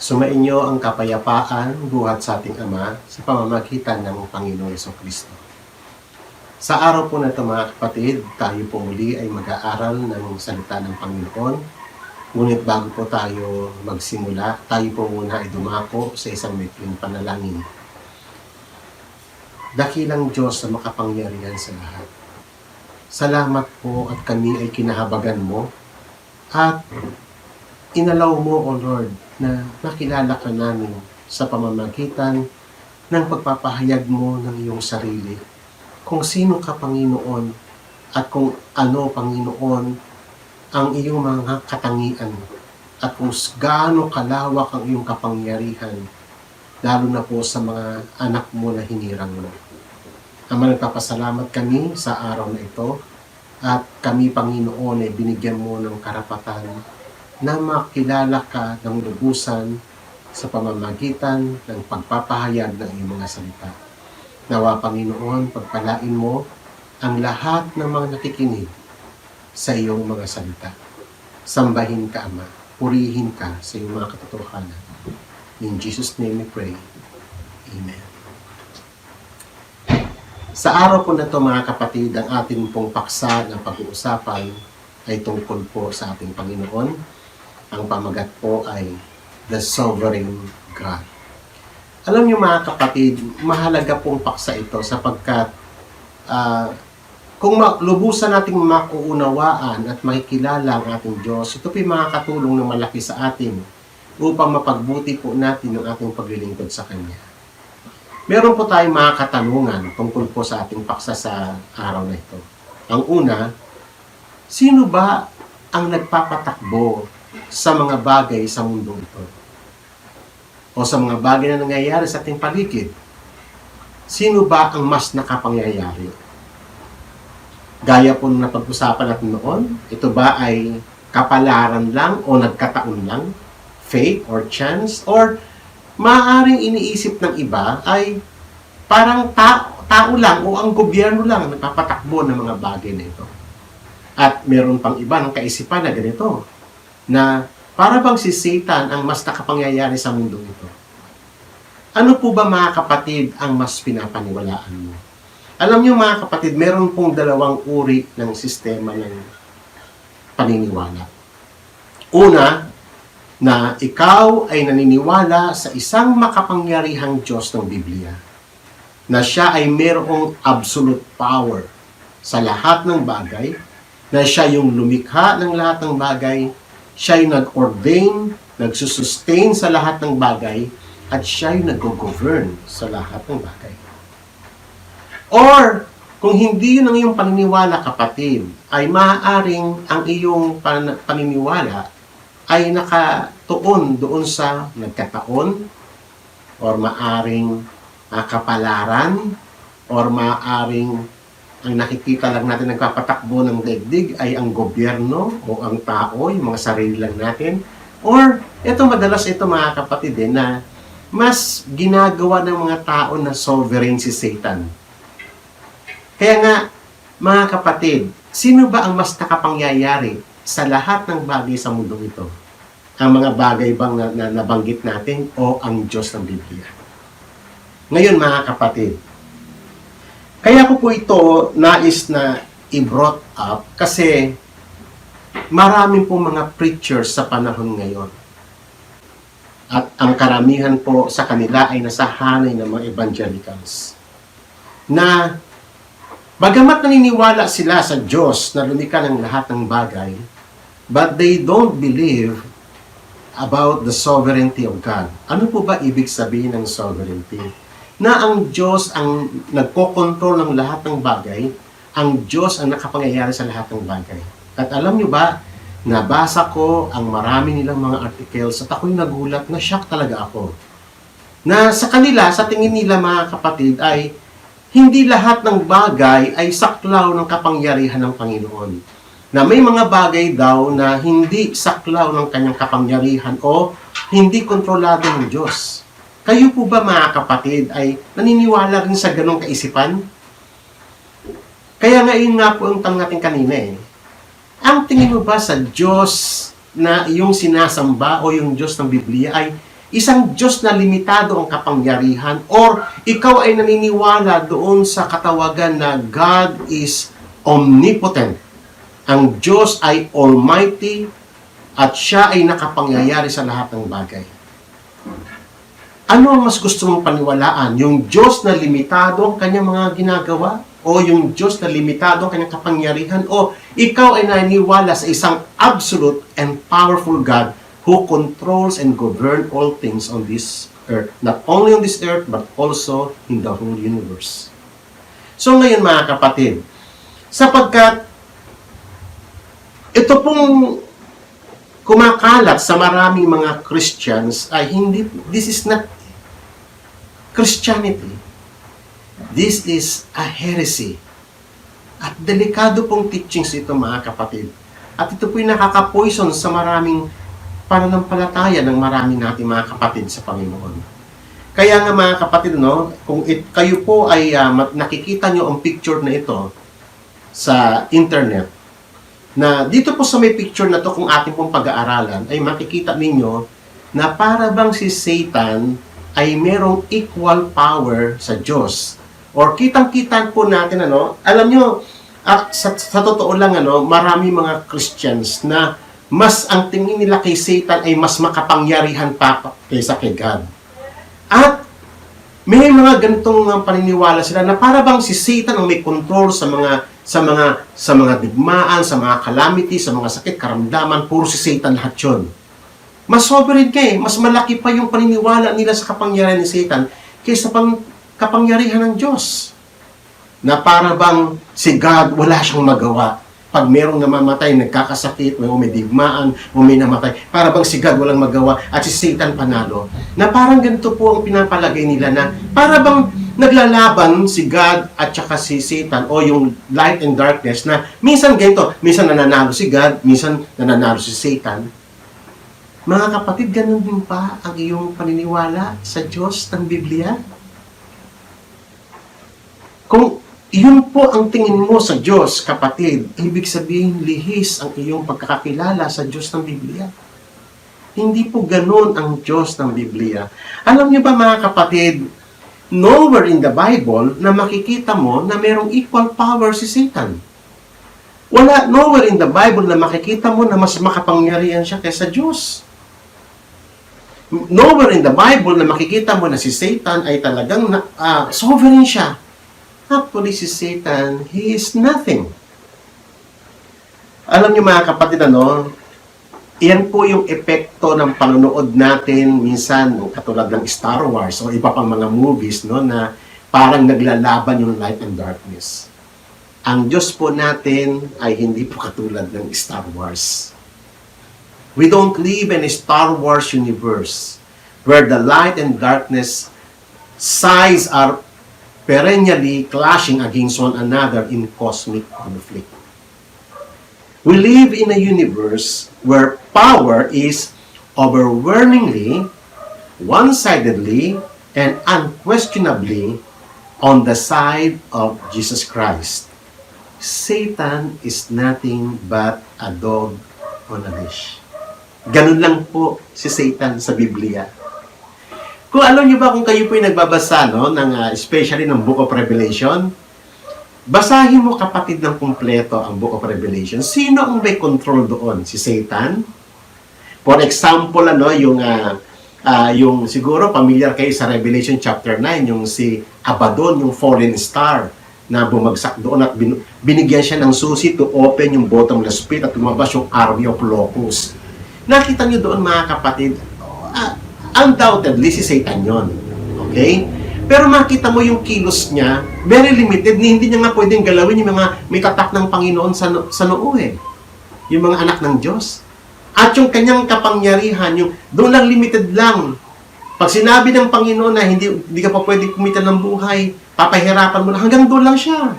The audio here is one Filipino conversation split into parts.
Sumainyo ang kapayapaan buhat sa ating Ama sa pamamagitan ng Panginoong Jesucristo. Sa araw po na ito mga kapatid, tayo po muli ay mag-aaral ng salita ng Panginoon. Ngunit bago po tayo magsimula, tayo po muna ay dumako sa isang maikling panalangin. Dakilang Diyos na makapangyarihan sa lahat. Salamat po at kami ay kinahabagan mo at inalaw mo, O Lord, na nakilala ka namin sa pamamagitan ng pagpapahayag mo ng iyong sarili. Kung sino ka, Panginoon, at kung ano, Panginoon, ang iyong mga katangian, at kung gaano kalawak ang iyong kapangyarihan, lalo na po sa mga anak mo na hinirang mo. Ama, nagpapasalamat kami sa araw na ito, at kami, Panginoon, ay binigyan mo ng karapatan na makilala ka ng lubusan sa pamamagitan ng pagpapahayag ng iyong mga salita. Nawa, Panginoon, pagpalain mo ang lahat ng mga nakikinig sa iyong mga salita. Sambahin ka, Ama. Purihin ka sa iyong mga katotohanan. In Jesus' name we pray. Amen. Sa araw po na ito, mga kapatid, ang ating pong paksa ng pag-uusapan ay tungkol po sa ating Panginoon. Ang pamagat po ay The Sovereign God. Alam niyo mga kapatid, mahalaga pong paksa ito sapagkat kung lubusan nating makuunawaan at makikilala ang ating Diyos, ito po'y makakatulong ng malaki sa atin upang mapagbuti po natin ang ating paglilingkod sa Kanya. Meron po tayong mga katanungan tungkol po sa ating paksa sa araw na ito. Ang una, sino ba ang nagpapatakbo sa mga bagay sa mundo ito? O sa mga bagay na nangyayari sa ating paligid? Sino ba ang mas nakapangyayari? Gaya po nung napag-usapan natin noon, ito ba ay kapalaran lang o nagkataon lang? Fate or chance? Or maaaring iniisip ng iba ay parang tao lang o ang gobyerno lang nagpapatakbo ng mga bagay na ito. At meron pang iba ng kaisipan na ganito, na para bang si Satan ang mas nakapangyayari sa mundo ito. Ano po ba mga kapatid ang mas pinapaniwalaan mo? Alam niyo mga kapatid, meron pong dalawang uri ng sistema ng paniniwala. Una, na ikaw ay naniniwala sa isang makapangyarihang Diyos ng Biblia, na siya ay mayroong absolute power sa lahat ng bagay, na siya yung lumikha ng lahat ng bagay, siya yung nag-ordain, nagsusustain sa lahat ng bagay, at siya yung nag-govern sa lahat ng bagay. Or, kung hindi yun ang iyong paniniwala, kapatid, ay maaaring ang iyong paniniwala ay nakatuon doon sa nagkataon, or maaring kapalaran, or maaring ang nakikita lang natin nagpapatakbo ng daigdig ay ang gobyerno o ang tao, yung mga sarili lang natin. Or, ito madalas ito mga kapatid na mas ginagawa ng mga tao na sovereign si Satan. Kaya nga, mga kapatid, sino ba ang mas nakapangyayari sa lahat ng bagay sa mundo ito? Ang mga bagay bang na nabanggit natin o ang Diyos ng Biblia? Ngayon mga kapatid, kaya ko po ito nais na i-brought up kasi maraming po mga preachers sa panahon ngayon. At ang karamihan po sa kanila ay nasa hanay ng mga evangelicals. Na bagamat naniniwala sila sa Diyos na lumikha ng lahat ng bagay, but they don't believe about the sovereignty of God. Ano po ba ibig sabihin ng sovereignty? Na ang Diyos ang nagkokontrol ng lahat ng bagay, ang Diyos ang nakapangyayari sa lahat ng bagay. At alam nyo ba, nabasa ko ang marami nilang mga articles at ako'y nagulat, na shock talaga ako. Na sa kanila, sa tingin nila mga kapatid, ay hindi lahat ng bagay ay saklaw ng kapangyarihan ng Panginoon. Na may mga bagay daw na hindi saklaw ng kanyang kapangyarihan o hindi kontrolado ng Diyos. Kayo po ba mga kapatid ay naniniwala rin sa ganong kaisipan? Kaya nga yun nga po ang tanong natin kanina Ang tingin mo ba sa Diyos na iyong sinasamba o yung Diyos ng Biblia ay isang Diyos na limitado ang kapangyarihan, or ikaw ay naniniwala doon sa katawagan na God is omnipotent. Ang Diyos ay almighty at siya ay nakapangyayari sa lahat ng bagay. Ano ang mas gusto mong paniwalaan? Yung Diyos na limitado ang kanyang mga ginagawa? O yung Diyos na limitado ang kanyang kapangyarihan? O ikaw ay naniniwala sa isang absolute and powerful God who controls and governs all things on this earth? Not only on this earth, but also in the whole universe. So ngayon mga kapatid, sapagkat ito pong kumakalat sa maraming mga Christians ay hindi, this is not Christianity. This is a heresy. At delikado pong teachings ito mga kapatid. At ito po'y nakaka-poison sa maraming pananampalataya ng marami nating mga kapatid sa Panginoon. Kaya nga mga kapatid, no, kung kayo po ay nakikita nyo ang picture na ito sa internet, na dito po sa may picture na to kung ating pong pag-aaralan, ay makikita ninyo na para bang si Satan ay merong equal power sa Diyos. Or kitang-kita po natin, alam nyo, sa totoo lang, marami mga Christians na mas ang tingin nila kay Satan ay mas makapangyarihan pa kaysa kay God. At may mga ganitong paniniwala sila na para bang si Satan ang may control sa mga digmaan, sa mga calamity, sa mga sakit, karamdaman, puro si Satan lahat yun. Mas sovereign mas malaki pa yung paniniwala nila sa kapangyarihan ni Satan kaysa kapangyarihan ng Diyos. Na para bang si God wala siyang magawa. Pag merong namamatay, nagkakasakit, may digmaan, may namatay, para bang si God walang magawa at si Satan panalo. Na parang ganito po ang pinapalagay nila na para bang naglalaban si God at saka si Satan o yung light and darkness na minsan ganito, minsan nananalo si God, minsan nananalo si Satan. Mga kapatid, ganun din pa ang iyong paniniwala sa Diyos ng Biblia? Kung iyon po ang tingin mo sa Diyos, kapatid, ibig sabihin lihis ang iyong pagkakakilala sa Diyos ng Biblia. Hindi po ganun ang Diyos ng Biblia. Alam niyo ba mga kapatid, nowhere in the Bible na makikita mo na merong equal power si Satan. Wala, nowhere in the Bible na makikita mo na mas makapangyarihan siya kaysa Diyos. Nowhere in the Bible na makikita mo na si Satan ay talagang sovereign siya. Actually, si Satan, he is nothing. Alam niyo mga kapatid, iyan po yung epekto ng panonood natin minsan, katulad ng Star Wars o iba pang mga movies, na parang naglalaban yung light and darkness. Ang Diyos po natin ay hindi po katulad ng Star Wars. We don't live in a Star Wars universe where the light and darkness sides are perennially clashing against one another in cosmic conflict. We live in a universe where power is overwhelmingly, one-sidedly, and unquestionably on the side of Jesus Christ. Satan is nothing but a dog on a leash. Ganun lang po si Satan sa Biblia. Kung alam niyo ba kung kayo po yung nagbabasa, especially ng Book of Revelation, basahin mo kapatid ng kumpleto ang Book of Revelation. Sino ang may control doon? Si Satan? For example, yung siguro familiar kayo sa Revelation chapter 9, yung si Abaddon, yung fallen star na bumagsak doon at binigyan siya ng susi to open yung bottomless pit at lumabas yung army of locusts. Nakita niyo doon mga kapatid, undoubtedly si Satan yon. Okay? Pero makita mo yung kilos niya, very limited, hindi niya nga pwedeng galawin yung mga may tatak ng Panginoon sa noo yung mga anak ng Diyos. At yung kanyang kapangyarihan, yung doon lang limited lang. Pag sinabi ng Panginoon na hindi ka pa pwedeng kumita ng buhay, papahirapan mo na, hanggang doon lang siya.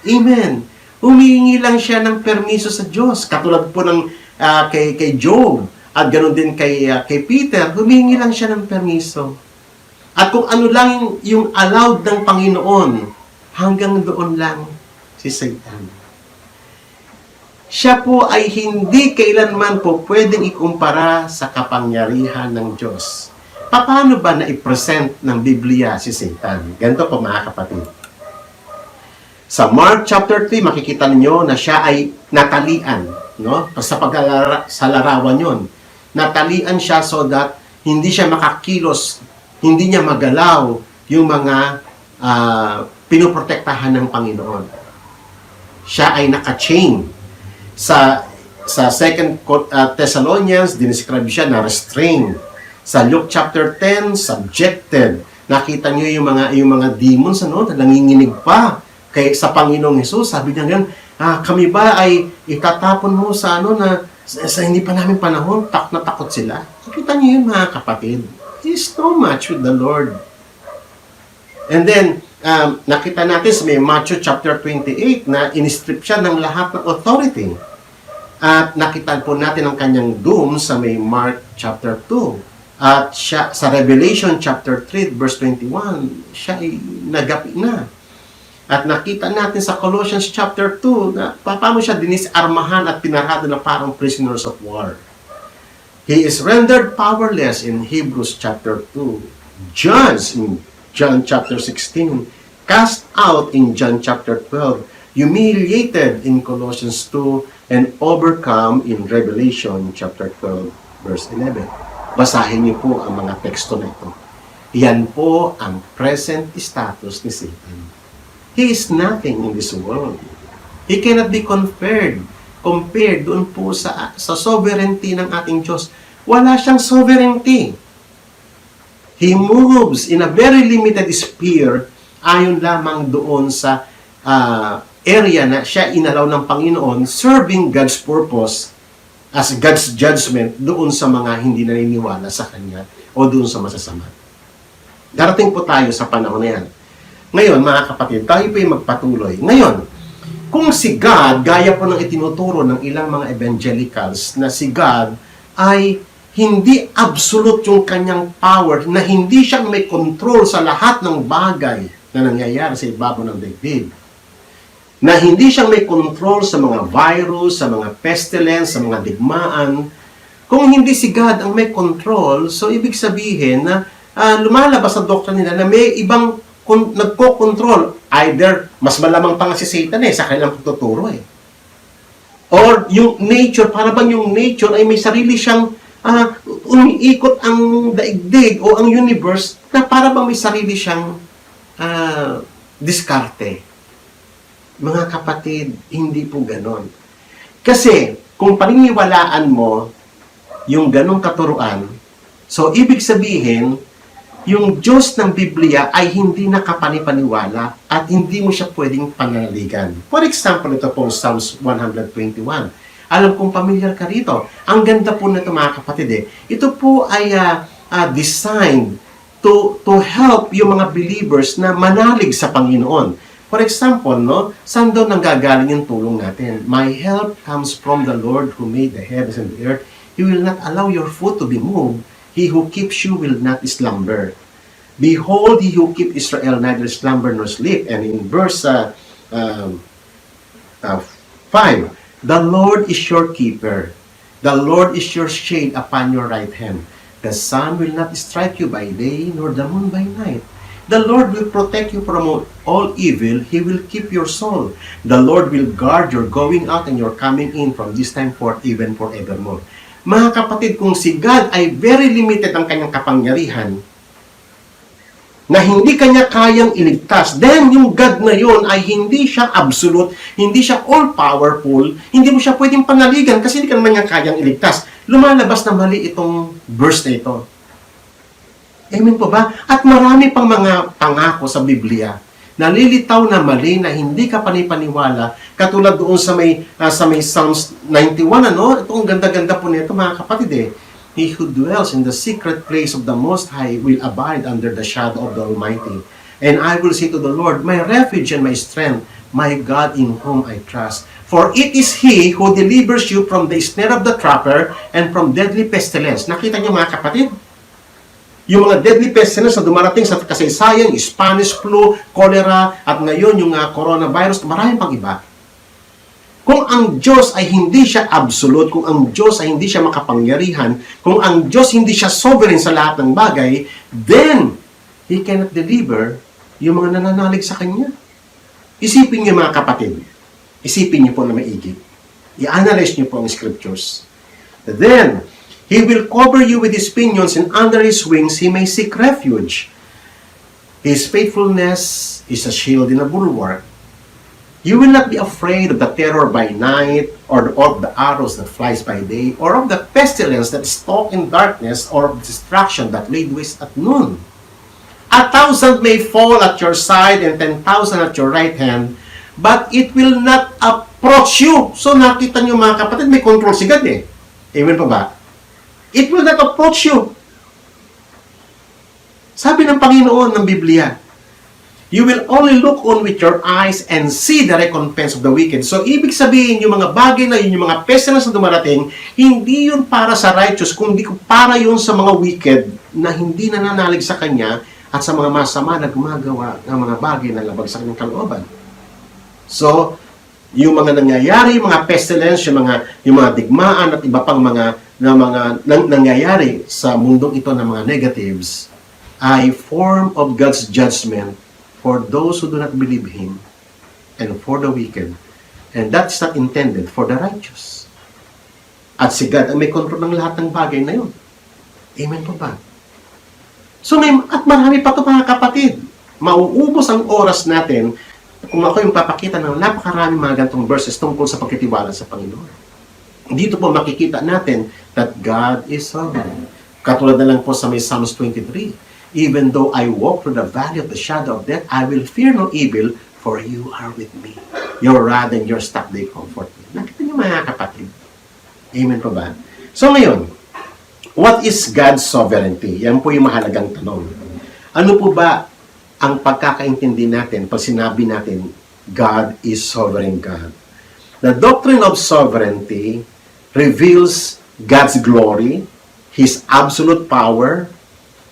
Amen. Humihingi lang siya ng permiso sa Diyos. Katulad po ng kay Job at ganoon din kay Peter, humihingi lang siya ng permiso. At kung ano lang yung allowed ng Panginoon, hanggang doon lang si Satan. siya po ay hindi kailanman po pwedeng ikumpara sa kapangyarihan ng Diyos. Paano ba na-present ng Biblia si Satan? Ganito po mga kapatid. Sa Mark chapter 3, makikita niyo na siya ay natalian, no? Sa larawan yon. Natalian siya so that hindi siya makakilos, hindi niya magalaw yung mga pinoprotektahan ng Panginoon. Siya ay naka-chain. Sa 2 Thessalonians, dinescribe siya na restrained. Sa Luke chapter 10, subjected. Nakita niyo yung mga demons, ano, nanginginig pa sa Panginoong Hesus. Sabi niya ganyan, kami ba ay itatapon mo sa sa hindi pa namin panahon, na takot sila. Nakita niyo yun mga kapatid. He's so much with the Lord. And then, nakita natin sa may Matthew chapter 28 na in-strip siya ng lahat ng authority. At nakita po natin ang kanyang doom sa may Mark chapter 2. At siya, sa Revelation chapter 3 verse 21, siya ay nagapi na. At nakita natin sa Colossians chapter 2 na paano siya dinisarmahan at pinarado na parang prisoners of war. He is rendered powerless in Hebrews chapter 2. Judged in John chapter 16. Cast out in John chapter 12. Humiliated in Colossians 2. And overcome in Revelation chapter 12 verse 11. Basahin niyo po ang mga teksto na ito. Yan po ang present status ni Satan. He is nothing in this world. He cannot be compared doon po sa sovereignty ng ating Diyos. Wala siyang sovereignty. He moves in a very limited sphere ayon lamang doon sa area na siya inalaw ng Panginoon, serving God's purpose as God's judgment doon sa mga hindi naniniwala sa Kanya o doon sa masasama. Darating po tayo sa panahon na yan. Ngayon, mga kapatid, tayo po yung magpatuloy. Ngayon, kung si God, gaya po ng itinuturo ng ilang mga evangelicals, na si God ay hindi absolute yung kanyang power, na hindi siyang may control sa lahat ng bagay na nangyayari sa ibabaw ng daigdig, na hindi siyang may control sa mga virus, sa mga pestilence, sa mga digmaan. Kung hindi si God ang may control, so ibig sabihin na lumalabas sa doktrina nila na may ibang nagko-control. Either, mas malamang pa nga si Satan sa kanilang pagtuturo Or yung nature, para bang yung nature ay may sarili siyang umiikot ang daigdig o ang universe na para bang may sarili siyang diskarte. Mga kapatid, hindi po ganon. Kasi, kung paniniwalaan mo yung ganong katuruan, so ibig sabihin, yung Diyos ng Biblia ay hindi nakapanipaniwala at hindi mo siya pwedeng pananaligan. For example, ito pong Psalms 121. Alam kong pamilyar ka rito. Ang ganda po nito mga kapatid Ito po ay designed to help yung mga believers na manalig sa Panginoon. For example, saan daw nanggagaling yung tulong natin? My help comes from the Lord who made the heavens and the earth. He will not allow your foot to be moved. He who keeps you will not slumber. Behold, he who keep Israel neither slumber nor sleep. And in verse 5, the Lord is your keeper. The Lord is your shade upon your right hand. The sun will not strike you by day, nor the moon by night. The Lord will protect you from all evil. He will keep your soul. The Lord will guard your going out and your coming in from this time forth, even forevermore. Mga kapatid, kung si God ay very limited ang kanyang kapangyarihan, na hindi kanya kayang iligtas, then yung God na yon ay hindi siya absolute, hindi siya all-powerful, hindi mo siya pwedeng panaligan kasi hindi ka naman niya kayang iligtas. Lumalabas na mali itong verse na ito. Amen po ba? At marami pang mga pangako sa Biblia nalilitaw na mali na hindi ka panipaniwala, katulad doon sa may Psalms 91, ito ang ganda-ganda po nito mga kapatid He who dwells in the secret place of the Most High will abide under the shadow of the Almighty. And I will say to the Lord, my refuge and my strength, my God in whom I trust. For it is He who delivers you from the snare of the trapper and from deadly pestilence. Nakita niyo mga kapatid? Yung mga deadly pestilence na dumarating sa kasaysayan, Spanish flu, cholera, at ngayon yung coronavirus, maraming pang iba. Kung ang Diyos ay hindi siya absolute, kung ang Diyos ay hindi siya makapangyarihan, kung ang Diyos hindi siya sovereign sa lahat ng bagay, then He cannot deliver yung mga nananalig sa Kanya. Isipin niyo mga kapatid. Isipin niyo po na maigi. I-analyze niyo po ang scriptures. Then, He will cover you with His pinions, and under His wings He may seek refuge. His faithfulness is a shield and a bulwark. You will not be afraid of the terror by night, or of the arrows that flies by day, or of the pestilence that stalks in darkness, or of destruction that laid waste at noon. 1,000 may fall at your side, and 10,000 at your right hand, but it will not approach you. So nakita niyo mga kapatid, may control si God eh. Amen pa ba? It will not approach you. Sabi ng Panginoon ng Biblia, you will only look on with your eyes and see the recompense of the wicked. So, ibig sabihin, yung mga bagay na yun, yung mga pestilence na dumarating, hindi yun para sa righteous, kundi para yun sa mga wicked na hindi nananalig sa Kanya at sa mga masama na gumagawa ng mga bagay na labag sa Kanyang kalooban. So, yung mga nangyayari, yung mga pestilence, yung mga digmaan at iba pang mga nangyayari sa mundong ito ng mga negatives ay form of God's judgment for those who do not believe Him, and for the wicked. And that's not intended for the righteous. At si God ang may kontrol ng lahat ng bagay na yun. Amen po ba? So, at marami pa ito mga kapatid. Mauubos ang oras natin kung ako yung papakita ng napakaraming mga gantong verses tungkol sa pagtitiwala sa Panginoon. Dito po makikita natin that God is sovereign. Katulad na lang po sa may Psalms 23. Even though I walk through the valley of the shadow of death, I will fear no evil, for you are with me. Your rod and your staff, they comfort me. Nakita niyo mga kapatid? Amen po ba? So ngayon, what is God's sovereignty? Yan po yung mahalagang tanong. Ano po ba ang pagkakaintindi natin pag sinabi natin, God is sovereign God? The doctrine of sovereignty reveals God's glory, His absolute power,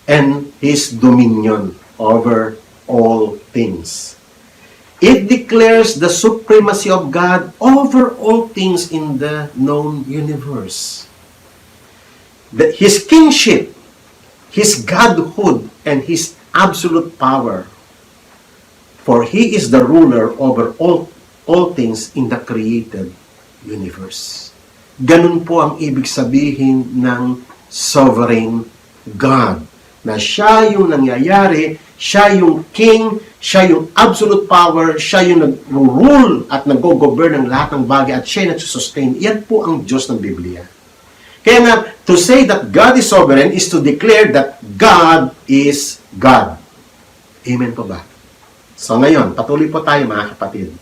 and His dominion over all things. It declares the supremacy of God over all things in the known universe. His kingship, His godhood, and His absolute power. For He is the ruler over all things in the created universe. Ganun po ang ibig sabihin ng sovereign God. Na siya yung nangyayari, siya yung king, siya yung absolute power, siya yung nag-rule at nag-govern ng lahat ng bagay at siya yung nagsusustain. Yan po ang Diyos ng Biblia. Kaya nga, to say that God is sovereign is to declare that God is God. Amen po ba? So ngayon, patuloy po tayo mga kapatid.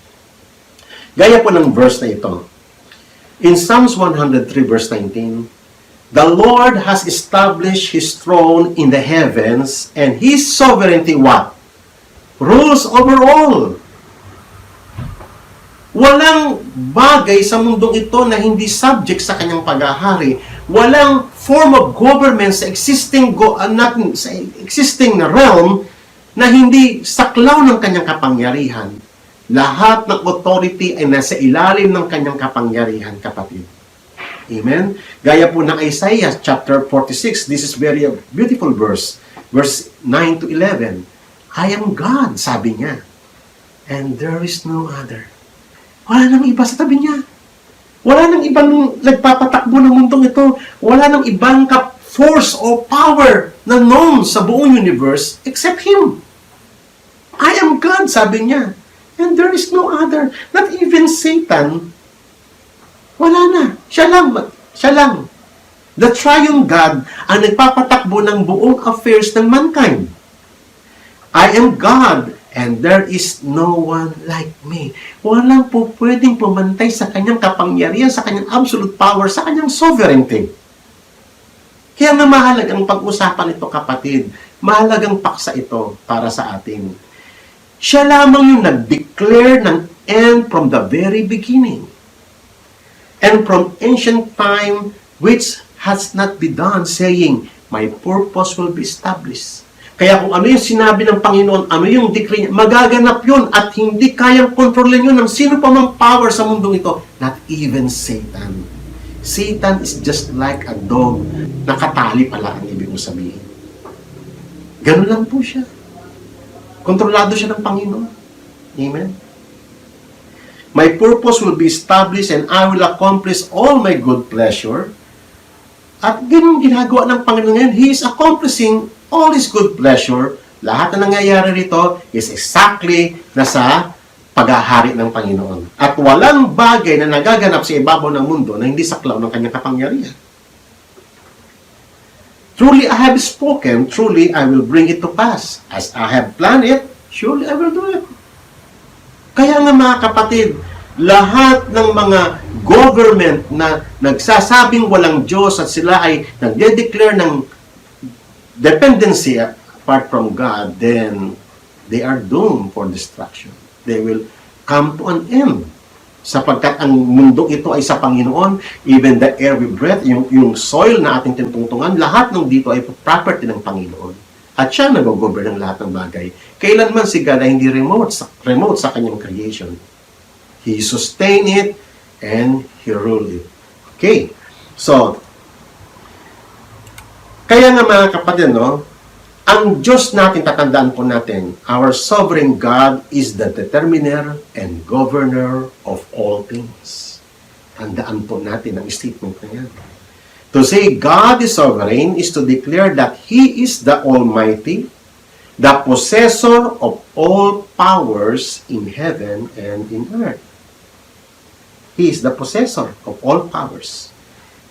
Gaya po ng verse na ito. In Psalms 103 verse 19, the Lord has established His throne in the heavens, and His sovereignty what? Rules over all. Walang bagay sa mundong ito na hindi subject sa Kanyang paghahari. Walang form of government sa existing na realm na hindi saklaw ng Kanyang kapangyarihan. Lahat ng authority ay nasa ilalim ng Kanyang kapangyarihan, kapatid. Amen? Gaya po ng Isaiah chapter 46, this is very beautiful verse. Verse 9 to 11. I am God, sabi niya. And there is no other. Wala nang iba sa tabi niya. Wala nang ibang nagpapatakbo ng mundong ito. Wala nang ibang force or power na known sa buong universe except Him. I am God, sabi niya. And there is no other. Not even Satan. Wala na. Siya lang. Siya lang. The triune God ang nagpapatakbo ng buong affairs ng mankind. I am God, and there is no one like me. Walang po pwedeng pumantay sa kanyang kapangyarihan, sa kanyang absolute power, sa kanyang sovereignty. Kaya nga mahalagang pag-usapan ito, kapatid. Mahalagang paksa ito para sa atin. Siya lamang yung nag-declare ng end from the very beginning. And from ancient time, which has not been done, saying, my purpose will be established. Kaya kung ano yung sinabi ng Panginoon, ano yung decree niya, magaganap yun at hindi kayang kontrolin yun ng sino pa mang power sa mundong ito. Not even Satan. Satan is just like a dog. Nakatali pala ang ibig kong sabihin. Ganun lang po siya. Kontrolado siya ng Panginoon. Amen? My purpose will be established and I will accomplish all my good pleasure. At ganun ginagawa ng Panginoon ngayon. He is accomplishing all His good pleasure. Lahat na nangyayari rito is exactly nasa paghahari ng Panginoon. At walang bagay na nagaganap sa ibabaw ng mundo na hindi saklaw ng kanyang kapangyarihan. Truly I have spoken, truly I will bring it to pass. As I have planned it, surely I will do it. Kaya nga mga kapatid, lahat ng mga government na nagsasabing walang Diyos at sila ay nagde-declare ng dependency apart from God, then they are doomed for destruction. They will come to an end. Sapagkat ang mundong ito ay sa Panginoon, even the air we breathe, yung soil na ating tinutungtungan, lahat ng dito ay property ng Panginoon. At siya nag-govern ng lahat ng bagay. Kailanman si God ay hindi remote sa kanyang creation. He sustained it and He ruled it. Okay. So, kaya nga mga kapatid, no, ang Diyos natin, tatandaan po natin, our sovereign God is the determiner and governor of all things. Tandaan po natin ang statement na yan. To say God is sovereign is to declare that He is the Almighty, the possessor of all powers in heaven and in earth. He is the possessor of all powers.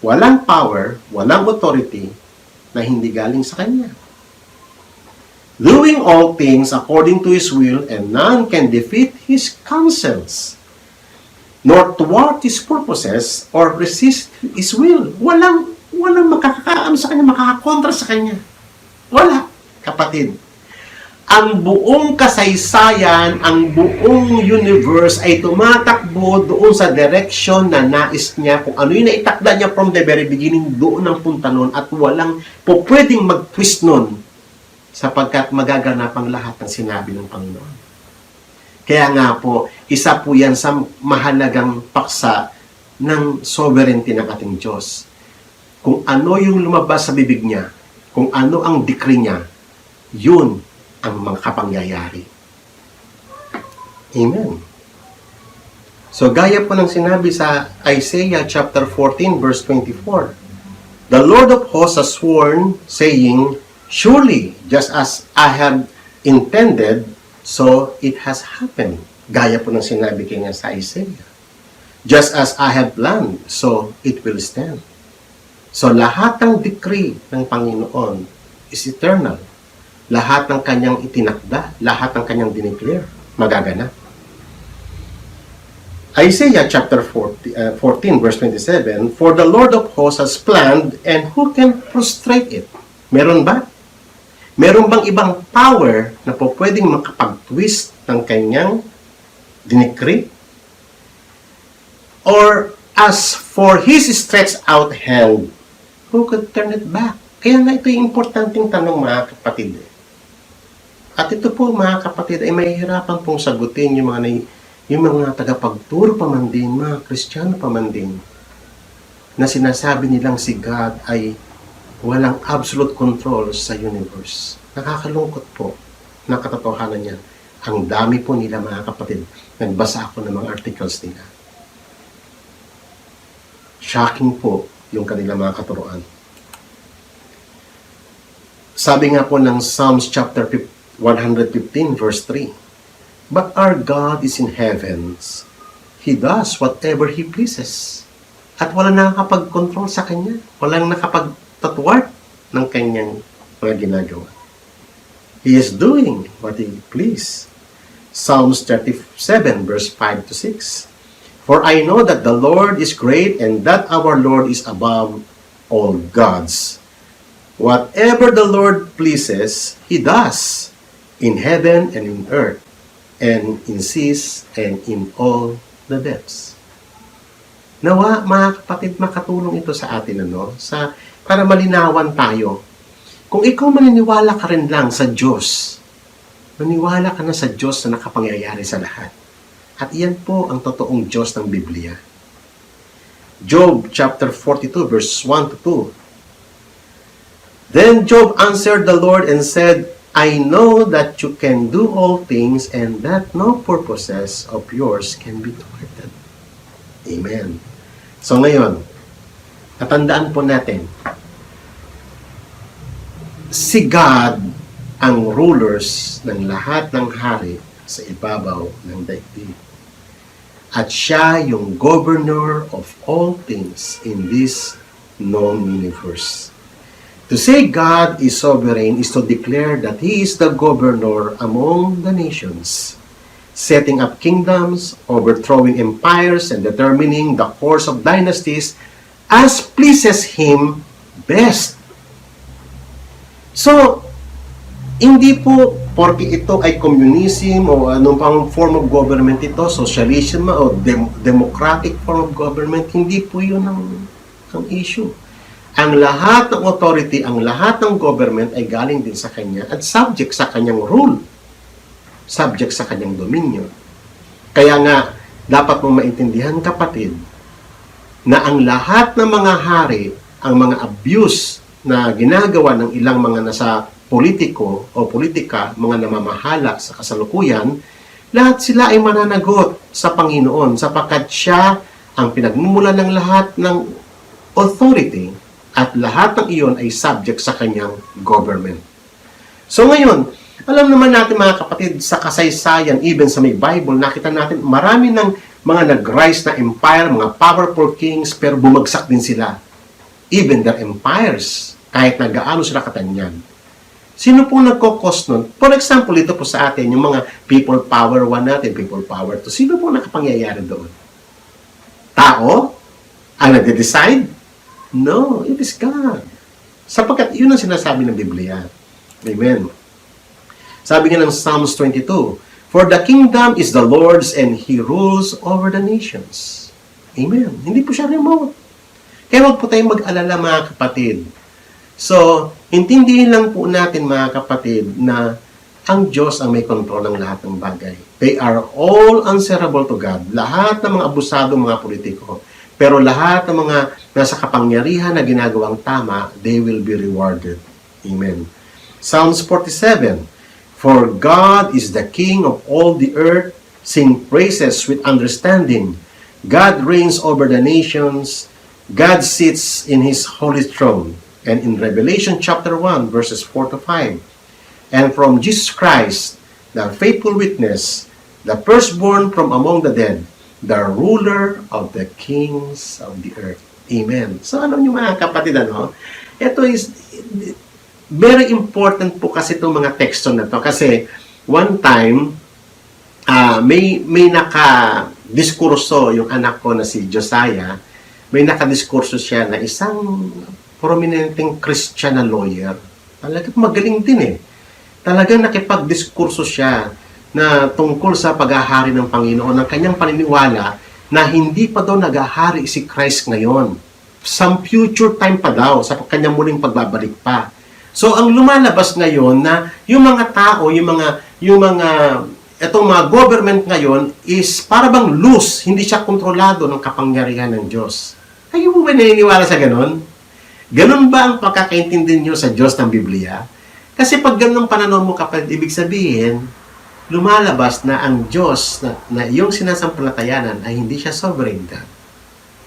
Walang power, walang authority na hindi galing sa Kanya. Doing all things according to His will, and none can defeat His counsels, nor thwart His purposes, or resist His will. Walang makakakaano sa Kanya, makakakontra sa Kanya. Wala, kapatid. Ang buong kasaysayan, ang buong universe ay tumatakbo doon sa direction na nais niya, kung ano yung naitakda niya from the very beginning, doon ang punta nun, at walang po pwedeng mag-twist nun, sapagkat magaganap ang lahat ng sinabi ng Panginoon. Kaya nga po, isa po yan sa mahalagang paksa ng sovereignty ng ating Diyos. Kung ano yung lumabas sa bibig niya, kung ano ang decree niya, yun ang mga kapangyayari. Amen. So, gaya po ng sinabi sa Isaiah chapter 14, verse 24, the Lord of hosts has sworn, saying, surely, just as I have intended, so it has happened. Gaya po ng sinabi kanya sa Isaiah. Just as I have planned, so it will stand. So, lahat ng decree ng Panginoon is eternal. Lahat ng kanyang itinakda, lahat ng kanyang dineclare, magaganap. Isaiah chapter 14, verse 27, for the Lord of hosts has planned, and who can frustrate it? Meron ba? Meron bang ibang power na po pwedeng makapag-twist ng kanyang dinecree? Or as for His stretched out hand, who could turn it back? Kaya nga ito yung importanteng tanong mga kapatid. At ito po mga kapatid ay mahihirapan pong sagutin yung mga tagapagturo pa man din, mga Kristiyano pa man din, na sinasabi nilang si God ay walang absolute control sa universe. Nakakalungkot po na katotohanan niya. Ang dami po nila mga kapatid. Nagbasa ako ng mga articles nila. Shocking po yung kanilang mga katuruan. Sabi nga po ng Psalms chapter 115 verse 3, but our God is in heavens. He does whatever He pleases. At walang nakakapag-control sa Kanya. Walang nakapag-tatwart ng Kanyang mga ginagawa. He is doing what He pleases. Psalms 37 verse 5 to 6. For I know that the Lord is great, and that our Lord is above all gods. Whatever the Lord pleases, He does, in heaven and in earth, and in seas, and in all the depths. Nawa, mga kapatid, makatulong ito sa atin, para malinawan tayo. Kung ikaw maniniwala ka rin lang sa Diyos, maniwala ka na sa Diyos na nakapangyayari sa lahat. At iyan po ang totoong Diyos ng Biblia. Job chapter 42 verse 1 to 2. Then Job answered the Lord and said, I know that you can do all things and that no purposes of yours can be thwarted. Amen. So ngayon, tatandaan po natin, si God ang rulers ng lahat ng hari sa ibabaw ng daigdig. At siya yung governor of all things in this known universe. To say God is sovereign is to declare that He is the governor among the nations, setting up kingdoms, overthrowing empires, and determining the course of dynasties as pleases Him best. So, hindi po porque ito ay communism o anong pang form of government ito, socialism o democratic form of government, hindi po yun ang issue. Ang lahat ng authority, ang lahat ng government ay galing din sa Kanya at subject sa Kanyang rule. Subject sa Kanyang dominion. Kaya nga, dapat mong maintindihan, kapatid, na ang lahat ng mga hari, ang mga abuse na ginagawa ng ilang mga nasa politiko o politika, mga namamahala sa kasalukuyan, lahat sila ay mananagot sa Panginoon sapagkat siya ang pinagmumulan ng lahat ng authority at lahat ng iyon ay subject sa kanyang government. So ngayon, alam naman natin mga kapatid, sa kasaysayan, even sa may Bible, nakita natin marami ng mga nag-rise na empire, mga powerful kings, pero bumagsak din sila. Even their empires, kahit na gaano sila katanyan. Sino po nagkokos nun? For example, ito po sa atin, yung mga people power 1 natin, people power 2. Sino po nakapangyayari doon? Tao? Ang nag-decide? No, it is God. Sapagkat yun ang sinasabi ng Biblia. Amen. Sabi nga ng Psalms 22, For the kingdom is the Lord's and He rules over the nations. Amen. Hindi po siya remote. Kaya huwag po tayong mag-alala mga kapatid. So, intindihin lang po natin mga kapatid na ang Diyos ang may kontrol ng lahat ng bagay. They are all answerable to God. Lahat ng mga abusado, mga politiko. Pero lahat ng mga nasa kapangyarihan na ginagawang tama, they will be rewarded. Amen. Psalms 47, For God is the King of all the earth, sing praises with understanding. God reigns over the nations, God sits in His holy throne. And in Revelation chapter 1, verses 4 to 5, And from Jesus Christ, the faithful witness, the firstborn from among the dead, the ruler of the kings of the earth. Amen. So ano nyo mga kapatid, ano? Ito is very important po kasi itong mga teksto na to. Kasi one time, may nakadiskurso yung anak ko na si Josiah, may nakadiskurso siya na isang prominenteng Christian na lawyer. Talagang magaling din eh. Talagang nakipagdiskurso siya na tungkol sa paghahari ng Panginoon, ng kanyang paniniwala na hindi pa daw naghahari si Christ ngayon. Some future time pa daw sa kanyang muling pagbabalik pa. So ang lumalabas ngayon na yung mga tao, yung mga itong mga government ngayon is para bang loose, hindi siya kontrolado ng kapangyarihan ng Diyos. Kayo po ba naniniwala sa ganon? Ganon ba ang pagkakaintindi niyo sa Diyos ng Biblia? Kasi pag ganun pananaw mo kapag ibig sabihin, lumalabas na ang Diyos na iyong sinasampalatayanan ay hindi siya sovereign God.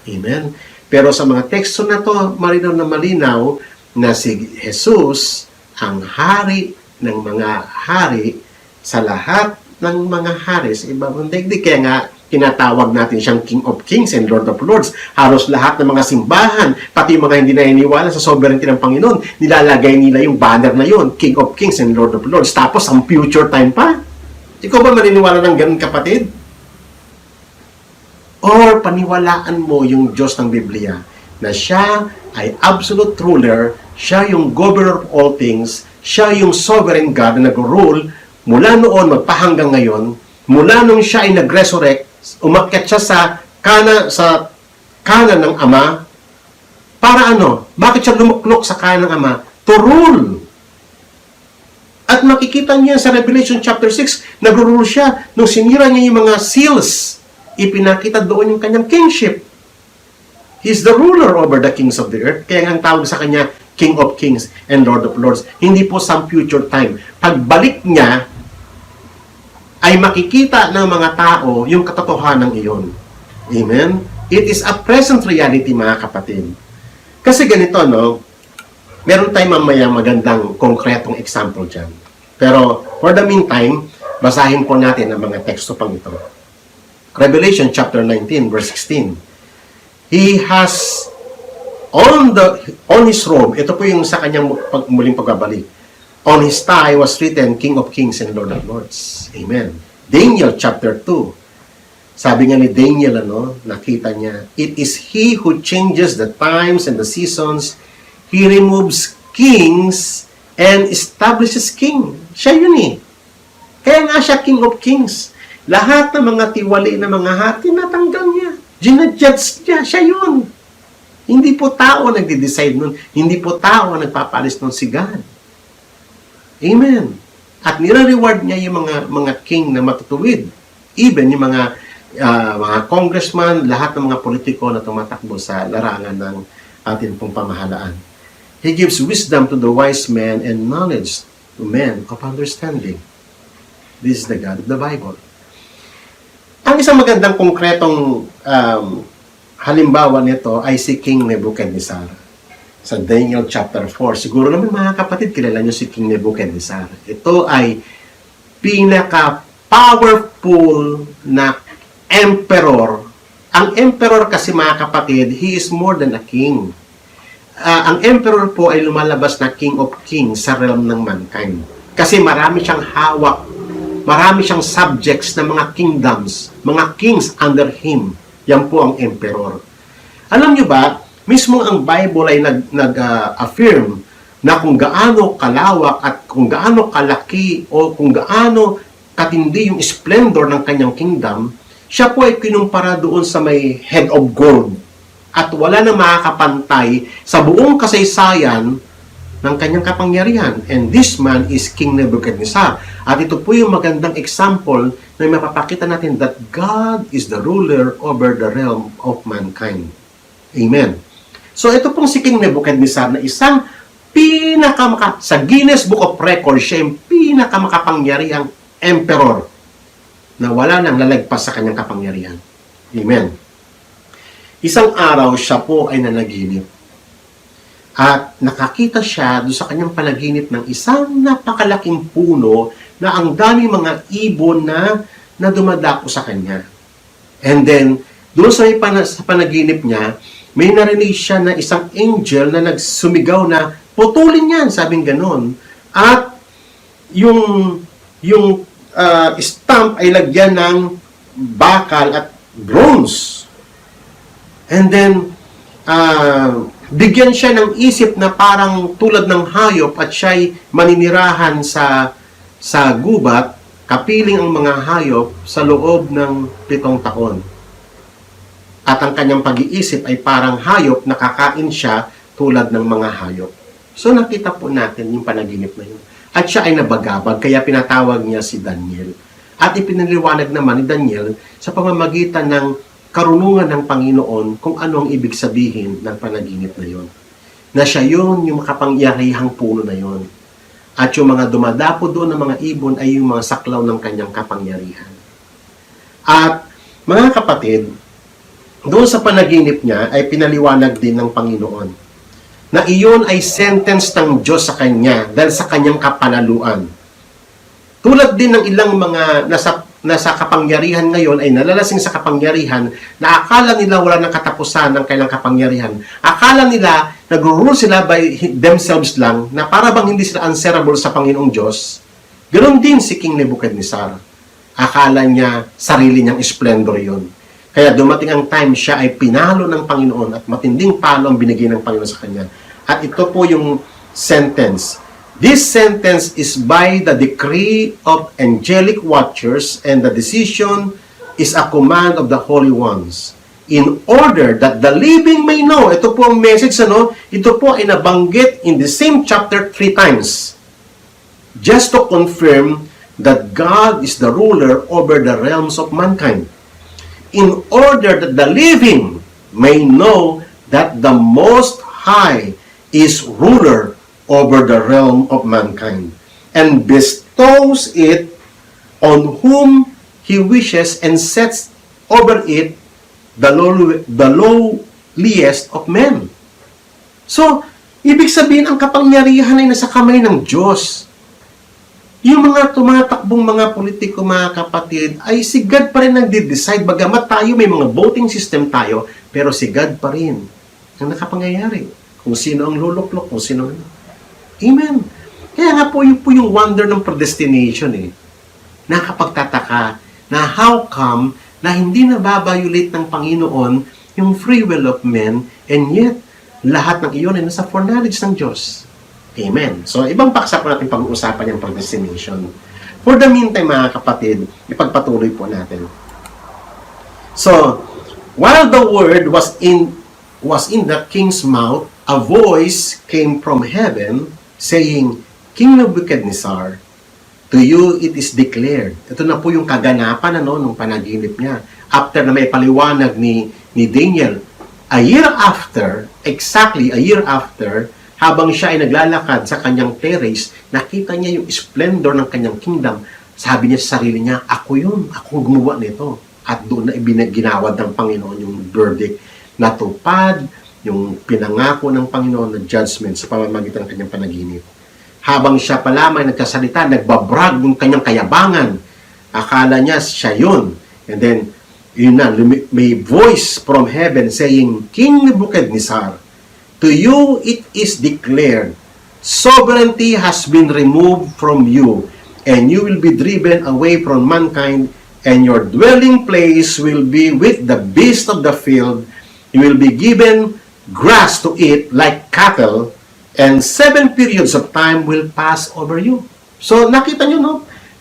Amen? Pero sa mga teksto na to, malinaw na malinaw na si Jesus ang hari ng mga hari sa lahat ng mga hari sa ibang daigdig. Kaya nga, tinatawag natin siyang King of Kings and Lord of Lords. Halos lahat ng mga simbahan, pati mga hindi naniniwala sa sovereignty ng Panginoon, nilalagay nila yung banner na yun, King of Kings and Lord of Lords. Tapos, ang future time pa. Ikaw ba maniniwala ng ganun, kapatid? Or paniwalaan mo yung Diyos ng Biblia na siya ay absolute ruler, siya yung governor of all things, siya yung sovereign God na nag-rule mula noon magpahanggang ngayon, mula nung siya ay nag-resurrect, umakyat siya sa kanan ng Ama. Para ano? Bakit siya lumuklok sa kanan ng Ama? To rule At makikita niyo sa Revelation chapter 6, nag-rule siya. Nung sinira niya yung mga seals, ipinakita doon yung kanyang kingship. He's the ruler over the kings of the earth. Kaya ang tawag sa kanya, King of Kings and Lord of Lords. Hindi po some future time. Pagbalik niya, ay makikita ng mga tao yung katotohanan iyon. Amen? It is a present reality, mga kapatid. Kasi ganito, no? Meron tayong mamaya magandang konkretong example dyan. Pero, for the meantime, basahin po natin ang mga teksto pang ito. Revelation chapter 19, verse 16. He has on his robe, ito po yung sa kanyang muling pagbabalik. On his thigh was written, King of Kings and Lord of Lords. Amen. Daniel chapter 2. Sabi nga ni Daniel, nakita niya, it is He who changes the times and the seasons. He removes kings and establishes king. Siya yun eh. Kaya nga siya King of Kings. Lahat ng mga tiwali na mga hati, natanggal niya. Ginadjudge niya. Siya yun. Hindi po tao nagde-decide nun. Hindi po tao nagpapalis nun, si God. Amen. At nire-reward niya yung mga king na matutuwid. Even yung mga congressman, lahat ng mga politiko na tumatakbo sa larangan ng ating pong pamahalaan. He gives wisdom to the wise men and knowledge to men of understanding. This is the God of the Bible. Ang isang magandang konkretong halimbawa nito ay si King Nebuchadnezzar. Sa Daniel chapter 4. Siguro naman mga kapatid, kilala nyo si King Nebuchadnezzar. Ito ay pinaka-powerful na emperor. Ang emperor kasi mga kapatid, he is more than a king. Ang emperor po ay lumalabas na King of Kings sa realm ng mankind. Kasi marami siyang hawak, marami siyang subjects na mga kingdoms, mga kings under him. Yan po ang emperor. Alam nyo ba, mismo ang Bible ay nag-affirm na kung gaano kalawak at kung gaano kalaki o kung gaano katindi yung splendor ng kanyang kingdom, siya po ay kinumpara doon sa may head of gold. At wala na makakapantay sa buong kasaysayan ng kanyang kapangyarihan. And this man is King Nebuchadnezzar. At ito po yung magandang example na mapapakita natin that God is the ruler over the realm of mankind. Amen. So ito pong si King Nebuchadnezzar na isang sa Guinness Book of Records, siya yung pinakamakapangyarihang emperor na wala nang lalagpas sa kanyang kapangyarihan. Amen. Isang araw siya po ay nanaginip. At nakakita siya doon sa kanyang panaginip ng isang napakalaking puno na ang daming mga ibon na dumadako sa kanya. And then, doon sa panaginip niya, may narinig siya na isang angel na nagsumigaw na, putulin yan, sabing ganon. At yung stump ay lagyan ng bakal at bronze. And then, bigyan siya ng isip na parang tulad ng hayop at siya'y maninirahan sa gubat, kapiling ang mga hayop sa loob ng 7 taon. At ang kanyang pag-iisip ay parang hayop, nakakain siya tulad ng mga hayop. So nakita po natin yung panaginip na yun. At siya ay nabagabag, kaya pinatawag niya si Daniel. At ipinaliwanag naman ni Daniel sa pamamagitan ng karunungan ng Panginoon kung ano ang ibig sabihin ng panaginip na yun. Na siya yun, yung makapangyarihang puno na yun. At yung mga dumadapo doon ng mga ibon ay yung mga saklaw ng kanyang kapangyarihan. At mga kapatid, doon sa panaginip niya ay pinaliwanag din ng Panginoon na iyon ay sentence ng Diyos sa kanya dahil sa kanyang kapanaluan. Tulad din ng ilang mga nasa kapangyarihan ngayon ay nalalasing sa kapangyarihan na akala nila wala ng katapusan ng kailang kapangyarihan. Akala nila nag-rule sila by themselves lang na para bang hindi sila answerable sa Panginoong Diyos. Ganon din si King Nebuchadnezzar. Akala niya sarili niyang splendor yon. Kaya dumating ang time siya ay pinalo ng Panginoon at matinding palo ang binigay ng Panginoon sa kanya. At ito po yung sentence. This sentence is by the decree of angelic watchers and the decision is a command of the holy ones in order that the living may know. Ito po ang message, ito po ay nabanggit in the same chapter 3 times. just to confirm that God is the ruler over the realms of mankind, in order that the living may know that the Most High is ruler over the realm of mankind, and bestows it on whom He wishes, and sets over it the lowliest of men. So, ibig sabihin, ang kapangyarihan ay nasa kamay ng Diyos. Yung mga tumatakbong mga politiko, mga kapatid, ay si God pa rin nagde-decide. Bagamat tayo, may mga voting system tayo, pero si God pa rin ang nakapangyayari. Kung sino ang luluklok, kung sino ang... Amen. Kaya nga po yung wonder ng predestination eh. Nakapagtataka na how come na hindi nababiolate ng Panginoon yung free will of men, and yet lahat ng iyon ay nasa foreknowledge ng Diyos. Amen. So, ibang paksa po natin pag-uusapan yung predestination. For the meantime, mga kapatid, ipagpatuloy po natin. So, while the word was in the king's mouth, a voice came from heaven saying, King Nebuchadnezzar, to you it is declared. Ito na po yung kaganapan nung panaginip niya. After na may paliwanag ni Daniel, exactly a year after, habang siya ay naglalakad sa kanyang terrace, nakita niya yung splendor ng kanyang kingdom. Sabi niya sa sarili niya, ako yun, ako gumawa nito. At doon na ginawad ng Panginoon yung verdict. Natupad yung pinangako ng Panginoon na judgment sa pamamagitan ng kanyang panaginip. Habang siya pa lamang nagkasalita, nagbabrag yung kanyang kayabangan. Akala niya siya yun. And then, yun na, may voice from heaven saying, King Nebuchadnezzar, to you it is declared, sovereignty has been removed from you, and you will be driven away from mankind, and your dwelling place will be with the beasts of the field. You will be given grass to eat like cattle, and 7 periods of time will pass over you. So, nakita nyo, no?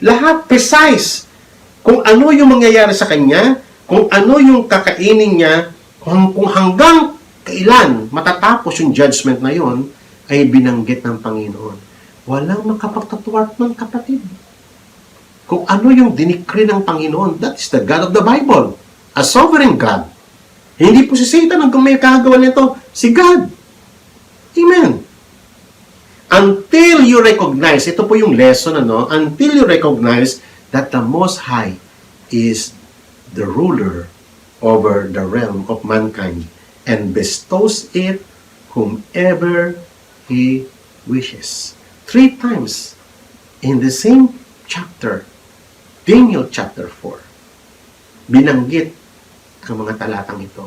Lahat precise. Kung ano yung mangyayari sa kanya, kung ano yung kakainin niya, kung hanggang kailan matatapos yung judgment na yon, ay binanggit ng Panginoon. Walang makapagtatuwart ng kapatid. Kung ano yung dinikri ng Panginoon, that is the God of the Bible. A sovereign God. Hindi po si Satan ang may kagagawa nito. Si God. Amen. Until you recognize, ito po yung lesson, until you recognize that the Most High is the ruler over the realm of mankind, and bestows it whomever He wishes. 3 times in the same chapter, Daniel chapter 4, binanggit ang mga talatang ito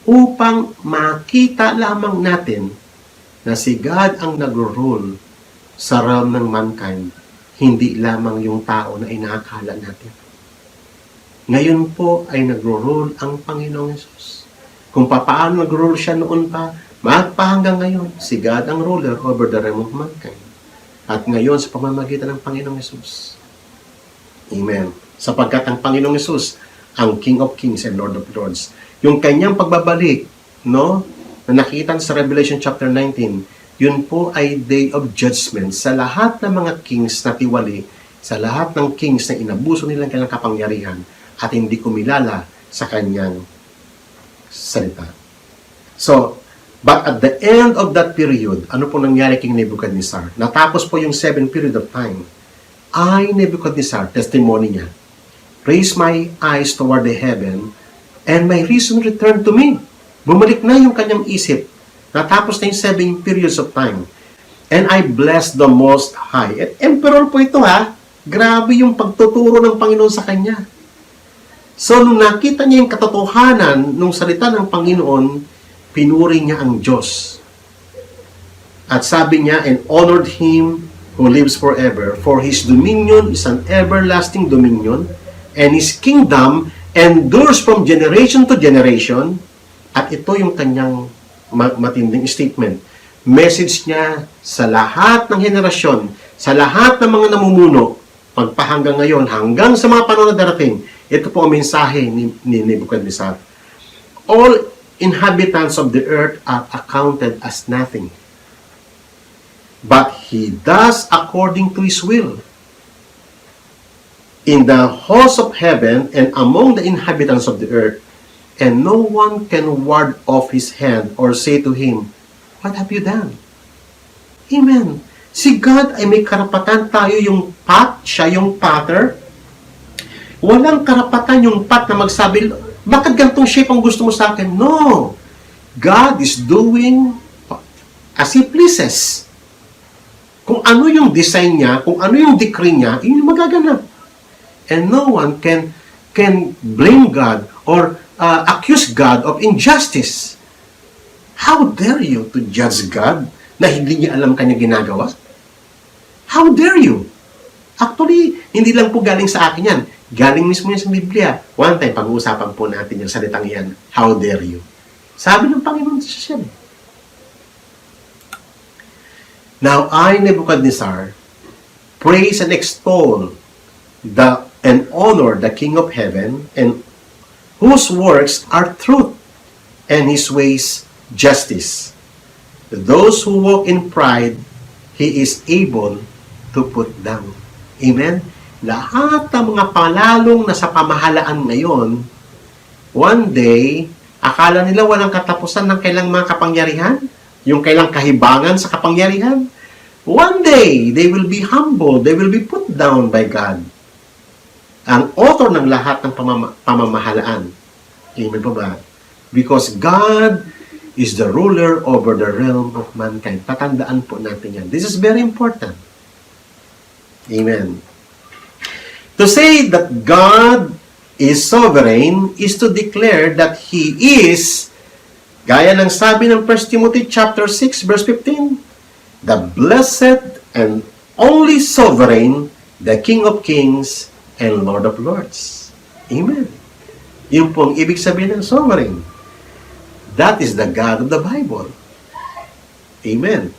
upang makita lamang natin na si God ang nag-rule sa realm ng mankind, hindi lamang yung tao na inaakala natin. Ngayon po ay nag-rule ang Panginoong Hesus. Kung paano nag-rule siya noon pa, magpahanggang ngayon, si God ang ruler over the realm of mankind. At ngayon, sa pamamagitan ng Panginoong Hesus. Amen. Sapagkat ang Panginoong Hesus, ang King of Kings and Lord of Lords. Yung kanyang pagbabalik, na nakita sa Revelation chapter 19, yun po ay day of judgment sa lahat ng mga kings na tiwali, sa lahat ng kings na inabuso nilang kanyang kapangyarihan at hindi kumilala sa kanyang salita. So, but at the end of that period, ano po nangyari kay Nebuchadnezzar? Natapos po yung 7 period of time. I, Nebuchadnezzar, testimony niya, raise my eyes toward the heaven, and my reason returned to me. Bumalik na yung kanyang isip. Natapos na yung 7 periods of time. And I blessed the Most High. At emperor po ito Grabe yung pagtuturo ng Panginoon sa kanya. So, nung nakita niya yung katotohanan nung salita ng Panginoon, pinuri niya ang Diyos. At sabi niya, and honored Him who lives forever, for His dominion is an everlasting dominion, and His kingdom endures from generation to generation. At ito yung kanyang matinding statement. Message niya sa lahat ng henerasyon, sa lahat ng mga namumuno, pagpahanggang ngayon, hanggang sa mga panahon na darating. Ito po ang mensahe ni Nebuchadnezzar. All inhabitants of the earth are accounted as nothing. but He does according to His will. In the halls of heaven and among the inhabitants of the earth, and no one can ward off His hand or say to Him, "What have you done?" Amen. Si God ay may karapatan, tayo yung pot, siya yung potter. Walang karapatan yung pot na magsabi, bakit gantong shape ang gusto mo sa akin? No. God is doing as He pleases. Kung ano yung design niya, kung ano yung decree niya, yun yung magaganap. And no one can blame God or accuse God of injustice. How dare you to judge God na hindi niya alam kanya ginagawa? How dare you? Actually, hindi lang po galing sa akin yan. Galing mismo yan sa Biblia. One time, pag-uusapan po natin yung salitang yan. How dare you? Sabi ng Panginoon sa siya. Now, I, Nebuchadnezzar, praise and extol and honor the King of heaven, and whose works are truth, and His ways justice. Those who walk in pride, He is able to put down. Amen? Lahat ng mga palalong nasa pamahalaan ngayon, one day, akala nila walang katapusan ng kailang mga kapangyarihan, yung kailang kahibangan sa kapangyarihan. One day, they will be humbled, they will be put down by God. Ang author ng lahat ng pamamahalaan. Amen po ba? Because God is the ruler over the realm of mankind. Tatandaan po natin yan. This is very important. Amen. To say that God is sovereign is to declare that He is, gaya ng sabi ng 1 Timothy chapter 6 verse 15, the blessed and only sovereign, the King of kings and Lord of lords. Amen. Yun po ang ibig sabihin ng sovereign. That is the God of the Bible. Amen.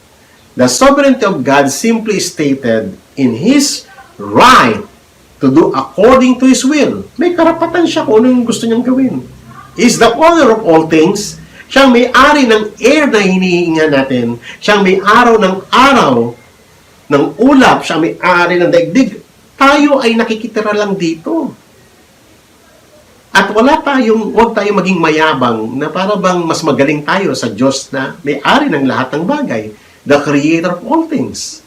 The sovereignty of God simply stated in His right to do according to His will. May karapatan siya kung ano yung gusto niyang gawin. He is the owner of all things. Siyang may-ari ng air na hinihinga natin. Siyang may-araw ng araw, ng ulap. Siyang may-ari ng daigdig. Tayo ay nakikitira lang dito. At huwag tayong maging mayabang na para bang mas magaling tayo sa Diyos na may-ari ng lahat ng bagay. The Creator of all things.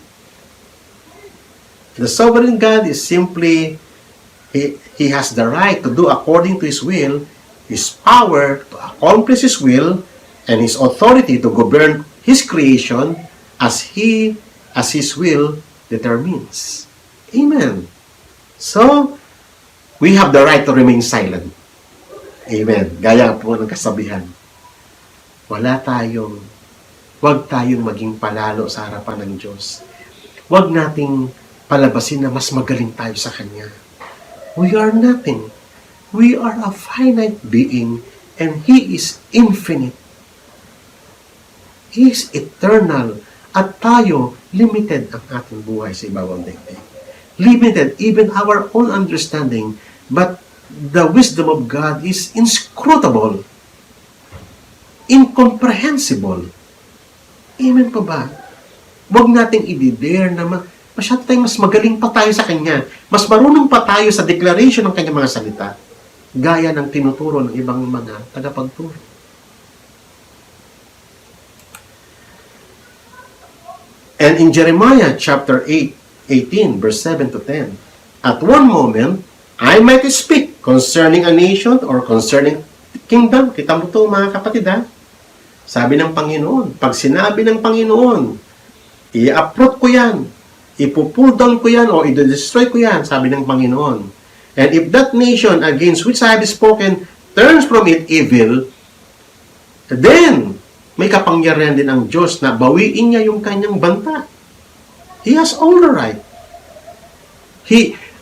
The sovereign God is simply, He has the right to do according to His will, His power to accomplish His will, and His authority to govern His creation as His will determines. Amen. So, we have the right to remain silent. Amen. Gaya po ng kasabihan. Huwag tayong maging palalo sa harapan ng Diyos. Huwag nating palabasin na mas magaling tayo sa Kanya. We are nothing. We are a finite being and He is infinite. He is eternal at tayo, limited ang ating buhay sa ibawang daigdig. Limited, even our own understanding, but the wisdom of God is inscrutable, incomprehensible. Amen po ba? Huwag nating i-dare na masyado tayong mas magaling pa tayo sa Kanya. Mas marunong pa tayo sa declaration ng Kanyang mga salita. Gaya ng tinuturo ng ibang mga tagapagturo. And in Jeremiah chapter 18, verse 7 to 10, at one moment, I might speak concerning a nation or concerning kingdom. Kita mo ito mga kapatid ha? Sabi ng Panginoon, pag sinabi ng Panginoon, i-uproot ko yan, ipupull down ko yan, o i-destroy ko yan, sabi ng Panginoon. And if that nation against which I have spoken turns from it evil, then may kapangyarihan din ang Diyos na bawiin niya yung kanyang banta. He has all the right.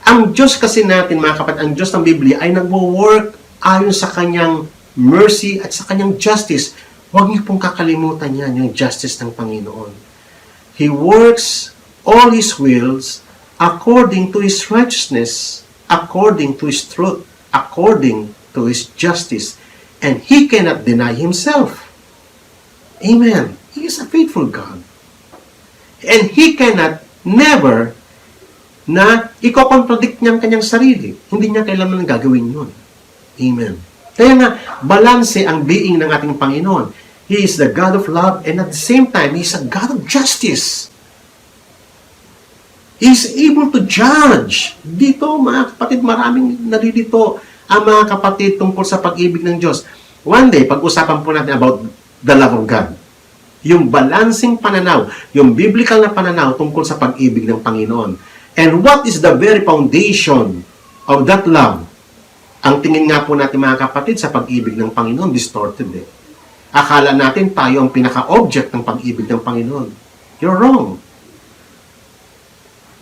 Ang Diyos kasi natin, mga kapatid, ang Diyos ng Biblia ay nagwo-work ayon sa kanyang mercy at sa kanyang justice. Huwag niyo pong kakalimutan yan, yung justice ng Panginoon. He works all His wills according to His righteousness, according to His truth, according to His justice. And He cannot deny Himself. Amen. He is a faithful God. And He cannot, never, na iko-contradict niya ang kanyang sarili. Hindi niya kailanman gagawin yun. Amen. Kaya nga, balanse ang being ng ating Panginoon. He is the God of love and at the same time, He is a God of justice. He is able to judge. Dito, mga kapatid, maraming nalilito ang mga kapatid tungkol sa pag-ibig ng Diyos. One day, pag-usapan po natin about the love of God. Yung balancing pananaw, yung biblical na pananaw tungkol sa pag-ibig ng Panginoon. And what is the very foundation of that love? Ang tingin nga po natin mga kapatid sa pag-ibig ng Panginoon, distorted eh. Akala natin tayo ang pinaka-object ng pag-ibig ng Panginoon. You're wrong.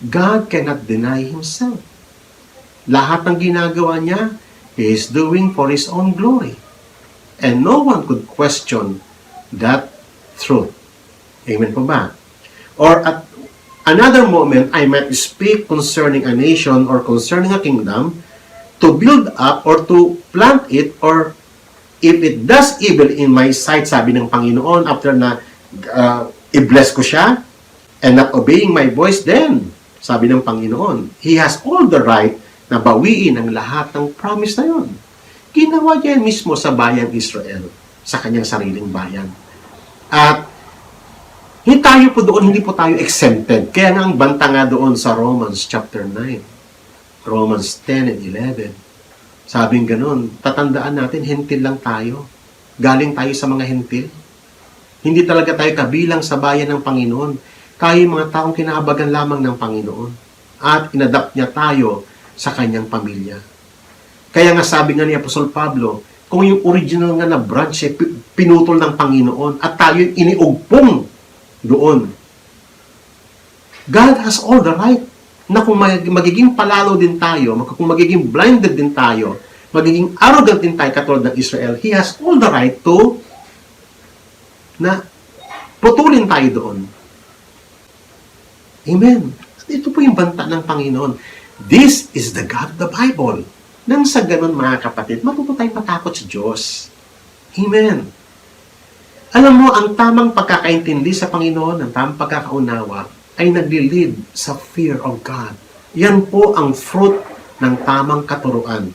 God cannot deny Himself. Lahat ng ginagawa niya, He is doing for His own glory. And no one could question that truth. Amen po ba? Or at another moment, I might speak concerning a nation or concerning a kingdom to build up or to plant it, or if it does evil in my sight, sabi ng Panginoon, after na i-bless ko siya and not obeying my voice, then, sabi ng Panginoon, He has all the right na bawiin ang lahat ng promise na yun. Ginawa niya mismo sa bayang Israel, sa kanyang sariling bayan. At tayo po doon, hindi po tayo exempted. Kaya nga ang banta nga doon sa Romans chapter 9, Romans 10 and 11, sabing ganun, tatandaan natin, hentil lang tayo. Galing tayo sa mga hentil. Hindi talaga tayo kabilang sa bayan ng Panginoon. Tayo mga taong kinahabagan lamang ng Panginoon. At inadapt niya tayo sa kanyang pamilya. Kaya nga sabi nga ni Apostol Pablo, kung yung original nga na branch pinutol ng Panginoon at tayo iniugpong doon. God has all the right na kung magiging palalo din tayo, kung magiging blinded din tayo, magiging arrogant din tayo katulad ng Israel, He has all the right to na putulin tayo doon. Amen. At ito po yung banta ng Panginoon. This is the God of the Bible. Nang sa ganun mga kapatid, matuto tayong matakot sa Diyos. Amen. Alam mo, ang tamang pagkakaintindi sa Panginoon, ang tamang pagkakaunawa, ay nagli-lead sa fear of God. Yan po ang fruit ng tamang katuruan.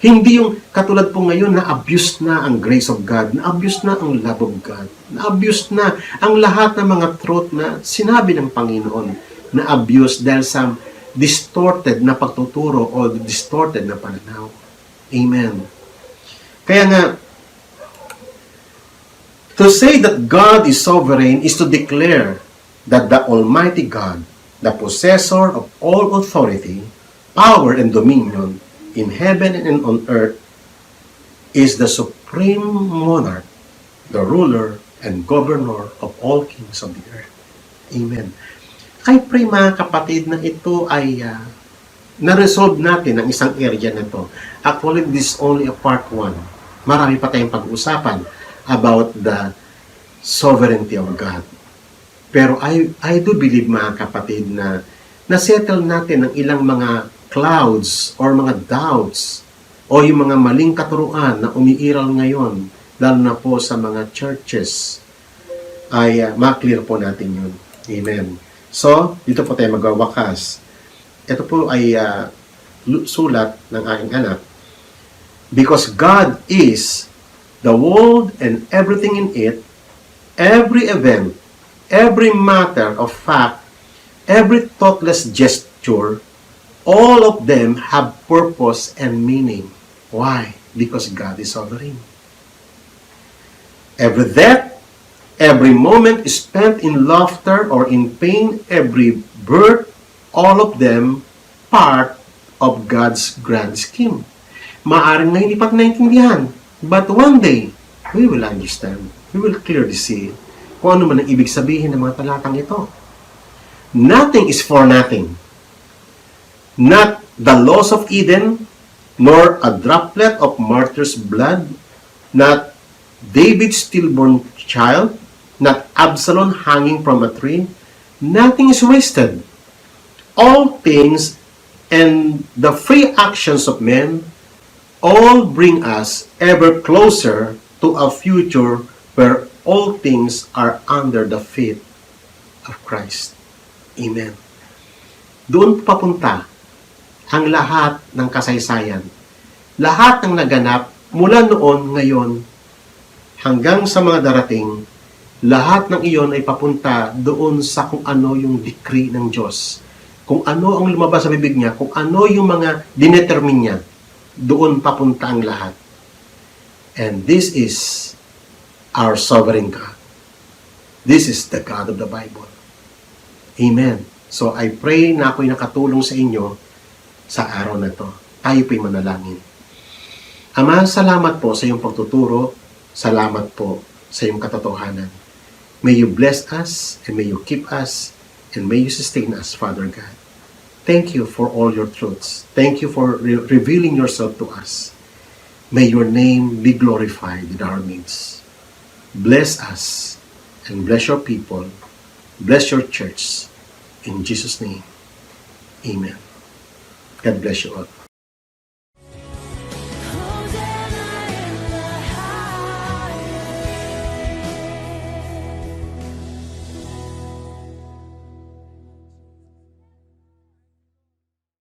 Hindi yung katulad po ngayon na abuse na ang grace of God, na abuse na ang love of God, na abuse na ang lahat ng mga truth na sinabi ng Panginoon, na abuse dahil sa distorted na pagtuturo o distorted na pananaw. Amen. Kaya nga, to say that God is sovereign is to declare that the Almighty God, the possessor of all authority, power, and dominion in heaven and on earth, is the supreme monarch, the ruler, and governor of all kings of the earth. Amen. I pray mga kapatid na ito ay na-resolve natin ang isang area na ito. Actually, this is only a part 1. Marami pa tayong pag-usapan about the sovereignty of God. Pero I do believe mga kapatid na na-settle natin ang ilang mga clouds or mga doubts o yung mga maling katuruan na umiiral ngayon, lalo na po sa mga churches, ay ma-clear po natin yun. Amen. So, dito po tayo magwawakas. Ito po ay sulat ng aking anak. Because God is the world and everything in it, every event, every matter of fact, every thoughtless gesture, all of them have purpose and meaning. Why? Because God is sovereign. Every death, every moment is spent in laughter or in pain, every birth, all of them part of God's grand scheme. Maaring na hindi pa naintindihan, but one day, we will understand. We will clearly see kung ano man ang ibig sabihin ng mga talatang ito. Nothing is for nothing. Not the laws of Eden, nor a droplet of martyr's blood, not David's stillborn child, not Absalom hanging from a tree. Nothing is wasted. All things and the free actions of men all bring us ever closer to a future where all things are under the feet of Christ. Amen. Doon papunta ang lahat ng kasaysayan. Lahat ng naganap mula noon, ngayon, hanggang sa mga darating, lahat ng iyon ay papunta doon sa kung ano yung decree ng Diyos. Kung ano ang lumabas sa bibig niya, kung ano yung mga dinetermine niya, doon papunta ang lahat. And this is our sovereign God. This is the God of the Bible. Amen. So I pray na ako'y nakatulong sa inyo sa araw na to. Tayo po'y manalangin. Ama, salamat po sa iyong pagtuturo. Salamat po sa iyong katotohanan. May you bless us, and may you keep us, and may you sustain us, Father God. Thank you for all your truths. Thank you for revealing yourself to us. May your name be glorified in our midst. Bless us, and bless your people. Bless your church. In Jesus' name, amen. God bless you all.